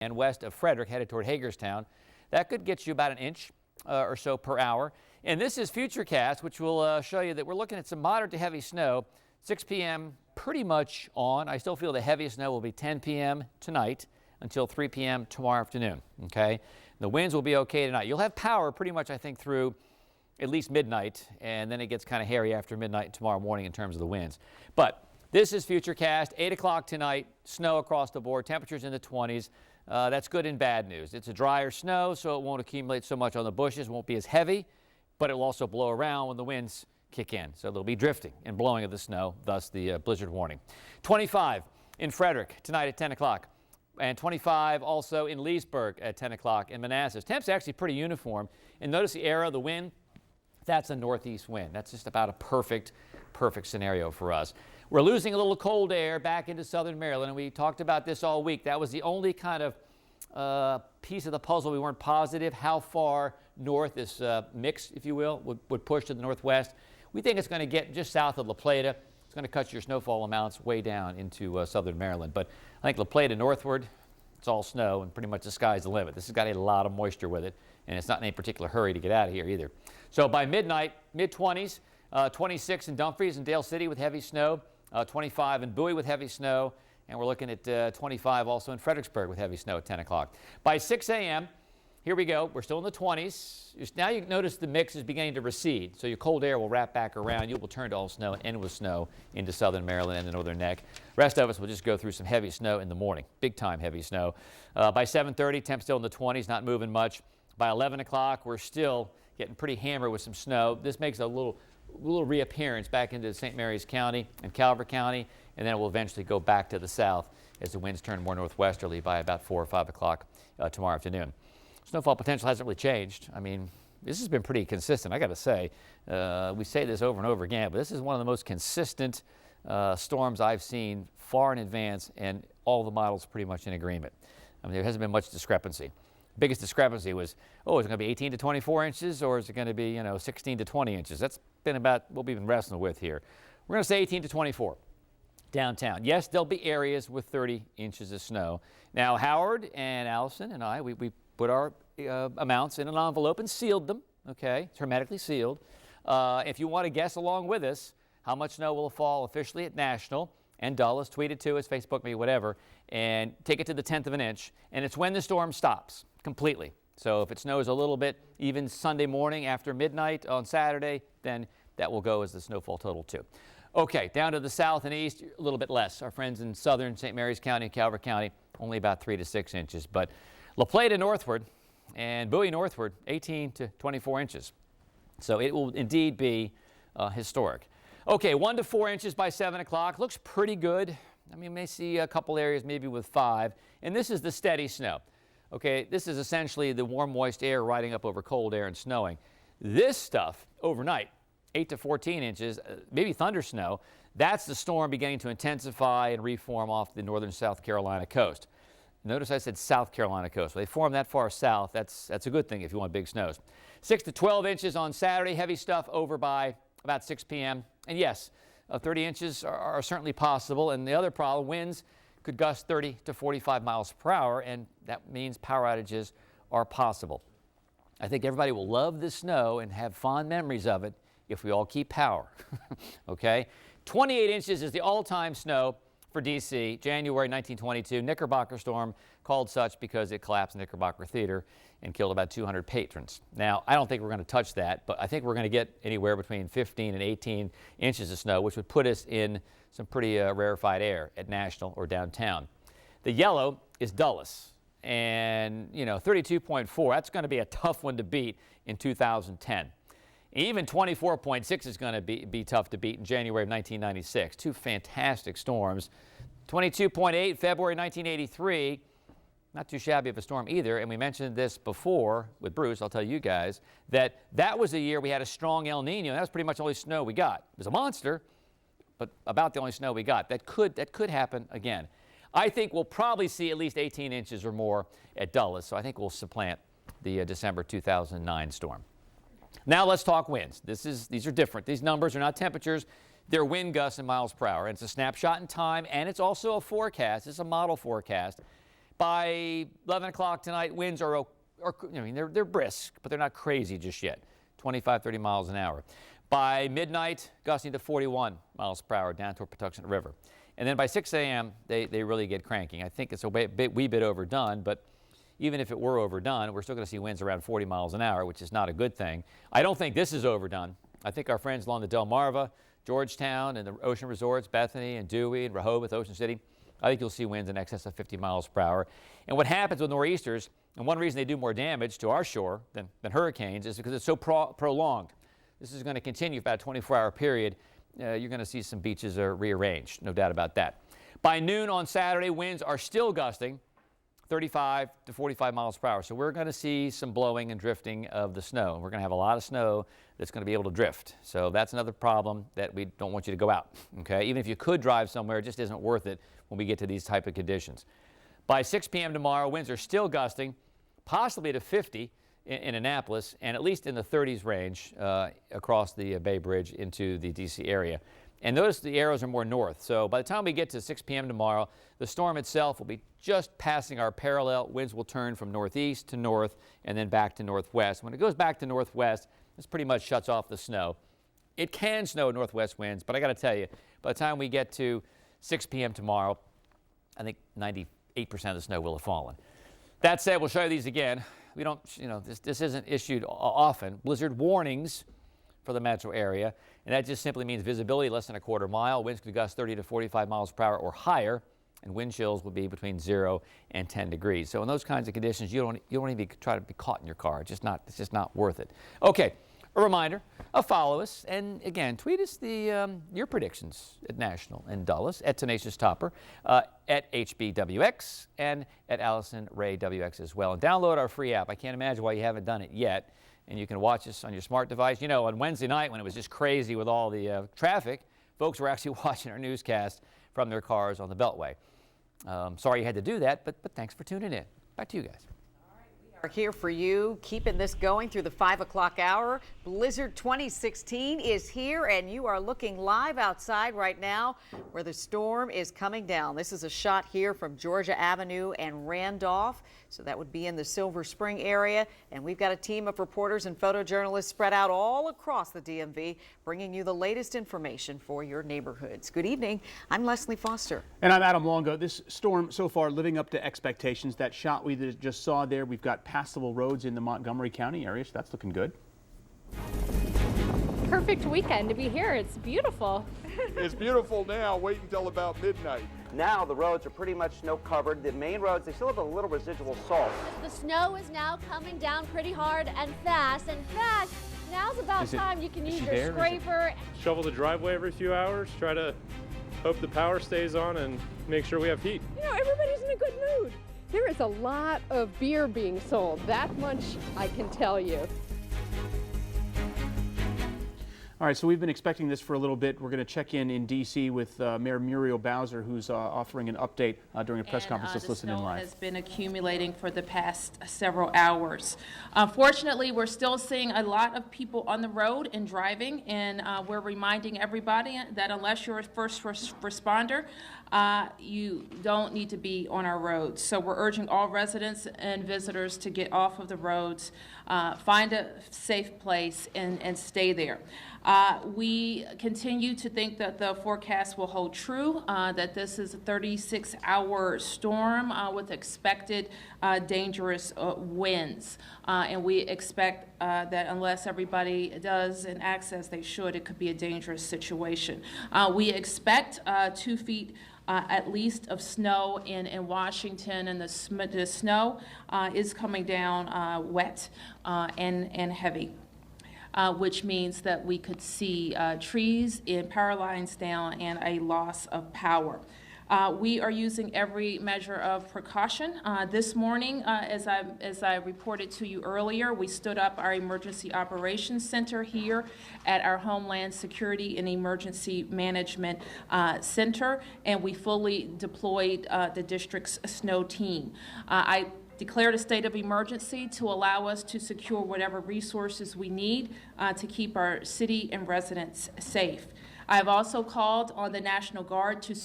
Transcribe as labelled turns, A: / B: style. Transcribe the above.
A: and west of Frederick, headed toward Hagerstown. That could get you about an inch or so per hour. And this is Futurecast, which will show you that we're looking at some moderate to heavy snow. 6 p.m. pretty much on. I still feel the heaviest snow will be 10 p.m. tonight until 3 p.m. tomorrow afternoon. Okay, the winds will be okay tonight. You'll have power pretty much, I think, through at least midnight, and then it gets kind of hairy after midnight tomorrow morning in terms of the winds. But this is Futurecast, 8 o'clock tonight, snow across the board, temperatures in the 20s. That's good and bad news. It's a drier snow, so it won't accumulate so much on the bushes, won't be as heavy, but it will also blow around when the winds kick in. So there'll be drifting and blowing of the snow, thus the blizzard warning. 25 in Frederick tonight at 10 o'clock. And 25 also in Leesburg at 10 o'clock in Manassas. Temps actually pretty uniform. And notice the arrow, the wind, that's a northeast wind. That's just about a perfect scenario for us. We're losing a little cold air back into southern Maryland, and we talked about this all week. That was the only kind of piece of the puzzle we weren't positive how far north this mix, if you will, would push to the northwest. We think it's going to get just south of La Plata. It's going to cut your snowfall amounts way down into southern Maryland. But I think La Plata northward, it's all snow, and pretty much the sky's the limit. This has got a lot of moisture with it, and it's not in any particular hurry to get out of here either. So by midnight, mid-20s, 26 in Dumfries and Dale City with heavy snow, 25 in Bowie with heavy snow, and we're looking at 25 also in Fredericksburg with heavy snow at 10 o'clock. By 6 a.m., here we go. We're still in the 20s. Now you notice the mix is beginning to recede, so your cold air will wrap back around. You will turn to all snow and end with snow into southern Maryland and the northern neck. Rest of us will just go through some heavy snow in the morning, big-time heavy snow. By 7:30, temps still in the 20s, not moving much. By 11 o'clock, we're still getting pretty hammered with some snow. This makes a little reappearance back into St. Mary's County and Calvert County, and then it will eventually go back to the south as the winds turn more northwesterly by about 4 or 5 o'clock tomorrow afternoon. Snowfall potential hasn't really changed. I mean, this has been pretty consistent, I got to say. We say this over and over again, but this is one of the most consistent storms I've seen far in advance, and all the models pretty much in agreement. I mean, there hasn't been much discrepancy. Biggest discrepancy was, oh, is it going to be 18 to 24 inches, or is it going to be, 16 to 20 inches? That's been about what we've been wrestling with here. We're going to say 18 to 24 downtown. Yes, there'll be areas with 30 inches of snow. Now, Howard and Allison and I, we put our amounts in an envelope and sealed them, okay? It's hermetically sealed. If you want to guess along with us how much snow will fall officially at National and Dulles, tweet it to us, Facebook me, whatever, and take it to the 10th of an inch. And it's when the storm stops completely. So if it snows a little bit, even Sunday morning after midnight on Saturday, then that will go as the snowfall total too. Okay, down to the south and east, a little bit less. Our friends in southern St. Mary's County and Calvert County, only about 3 to 6 inches. But La Plata northward and Bowie northward, 18 to 24 inches. So it will indeed be historic. Okay, 1 to 4 inches by 7 o'clock. Looks pretty good. I mean, you may see a couple areas maybe with 5. And this is the steady snow. Okay, this is essentially the warm, moist air riding up over cold air and snowing. This stuff overnight, 8 to 14 inches, maybe thunder snow, that's the storm beginning to intensify and reform off the northern South Carolina coast. Notice I said South Carolina coast. Well, they form that far south. That's a good thing if you want big snows. 6 to 12 inches on Saturday. Heavy stuff over by about 6 p.m. And yes, 30 inches are certainly possible. And the other problem, winds could gust 30 to 45 miles per hour, and that means power outages are possible. I think everybody will love the snow and have fond memories of it if we all keep power. Okay? 28 inches is the all-time snow for D.C., January 1922. Knickerbocker storm, called such because it collapsed Knickerbocker Theater and killed about 200 patrons. Now, I don't think we're going to touch that, but I think we're going to get anywhere between 15 and 18 inches of snow, which would put us in some pretty rarefied air at National or downtown. The yellow is Dulles, and 32.4, that's going to be a tough one to beat in 2010. Even 24.6 is going to be tough to beat in January of 1996. Two fantastic storms. 22.8, February 1983, not too shabby of a storm either. And we mentioned this before with Bruce, I'll tell you guys, that was a year we had a strong El Nino. That was pretty much the only snow we got. It was a monster, but about the only snow we got. That could happen again. I think we'll probably see at least 18 inches or more at Dulles, so I think we'll supplant the December 2009 storm. Now let's talk winds. These are different. These numbers are not temperatures. They're wind gusts in miles per hour. And it's a snapshot in time, and it's also a forecast. It's a model forecast By 11 o'clock tonight, winds are, I mean, they're brisk, but they're not crazy just yet. 25, 30 miles an hour. By midnight, gusting to 41 miles per hour down toward Patuxent River. And then by 6 a.m., they really get cranking. I think it's a wee bit overdone, but even if it were overdone, we're still going to see winds around 40 miles an hour, which is not a good thing. I don't think this is overdone. I think our friends along the Delmarva, Georgetown, and the ocean resorts, Bethany and Dewey and Rehoboth, Ocean City, I think you'll see winds in excess of 50 miles per hour. And what happens with nor'easters, and one reason they do more damage to our shore than hurricanes, is because it's so prolonged. This is going to continue for about a 24-hour period. You're going to see some beaches are rearranged, no doubt about that. By noon on Saturday, winds are still gusting 35 to 45 miles per hour. So we're going to see some blowing and drifting of the snow. We're going to have a lot of snow that's going to be able to drift. So that's another problem that we don't want you to go out. Okay, even if you could drive somewhere, it just isn't worth it when we get to these type of conditions. By 6 p.m. tomorrow, winds are still gusting, possibly to 50 in Annapolis, and at least in the 30s range across the Bay Bridge into the D.C. area. And notice the arrows are more north. So by the time we get to 6 p.m. tomorrow, the storm itself will be just passing our parallel. Winds will turn from northeast to north and then back to northwest. When it goes back to northwest, this pretty much shuts off the snow. It can snow northwest winds, but I got to tell you, by the time we get to 6 p.m. tomorrow, I think 98% of the snow will have fallen. That said, we'll show you these again. We don't, this isn't issued often. Blizzard warnings for the metro area, and that just simply means visibility less than a quarter mile. Winds could gust 30 to 45 miles per hour or higher, and wind chills will be between 0 and 10 degrees. So in those kinds of conditions, you don't even try to be caught in your car. It's just not worth it. Okay, a reminder, follow us, and again, tweet us your predictions at National and Dulles, at Tenacious Topper, at HBWX, and at Allison Ray WX as well. And download our free app. I can't imagine why you haven't done it yet. And you can watch us on your smart device. You know, on Wednesday night when it was just crazy with all the traffic, folks were actually watching our newscast from their cars on the Beltway. Sorry you had to do that, but thanks for tuning in. Back to you guys.
B: Are here for you, keeping this going through the 5 o'clock hour. Blizzard 2016 is here, and you are looking live outside right now where the storm is coming down. This is a shot here from Georgia Avenue and Randolph. So that would be in the Silver Spring area. And we've got a team of reporters and photojournalists spread out all across the DMV, bringing you the latest information for your neighborhoods. Good evening. I'm Leslie Foster.
C: And I'm Adam Longo. This storm so far living up to expectations. That shot we just saw there, we've got passable roads in the Montgomery County area, so that's looking good.
D: Perfect weekend to be here. It's beautiful.
E: It's beautiful now. Wait until about midnight.
F: Now the roads are pretty much snow covered. The main roads, they still have a little residual salt.
G: The snow is now coming down pretty hard and fast. In fact, now's about time you can use your scraper.
H: Shovel the driveway every few hours, try to hope the power stays on and make sure we have heat.
D: You know, everybody's in a good mood. There is a lot of beer being sold. That much I can tell you.
C: All right, so we've been expecting this for a little bit. We're going to check in D.C. with Mayor Muriel Bowser, who's offering an update during a press conference. Let's listen in live.
I: The snow has been accumulating for the past several hours. Fortunately, we're still seeing a lot of people on the road and driving, and we're reminding everybody that unless you're a first responder, you don't need to be on our roads. So we're urging all residents and visitors to get off of the roads, find a safe place, and stay there. We continue to think that the forecast will hold true, that this is a 36-hour storm with expected dangerous winds. And we expect that unless everybody does and acts as they should, it could be a dangerous situation. We expect 2 feet at least of snow in Washington, and the snow is coming down wet and heavy. Which means that we could see trees in power lines down and a loss of power. We are using every measure of precaution. This morning, as I reported to you earlier, we stood up our Emergency Operations Center here at our Homeland Security and Emergency Management Center, and we fully deployed the district's snow team. I declared a state of emergency to allow us to secure whatever resources we need to keep our city and residents safe. I have also called on the National Guard to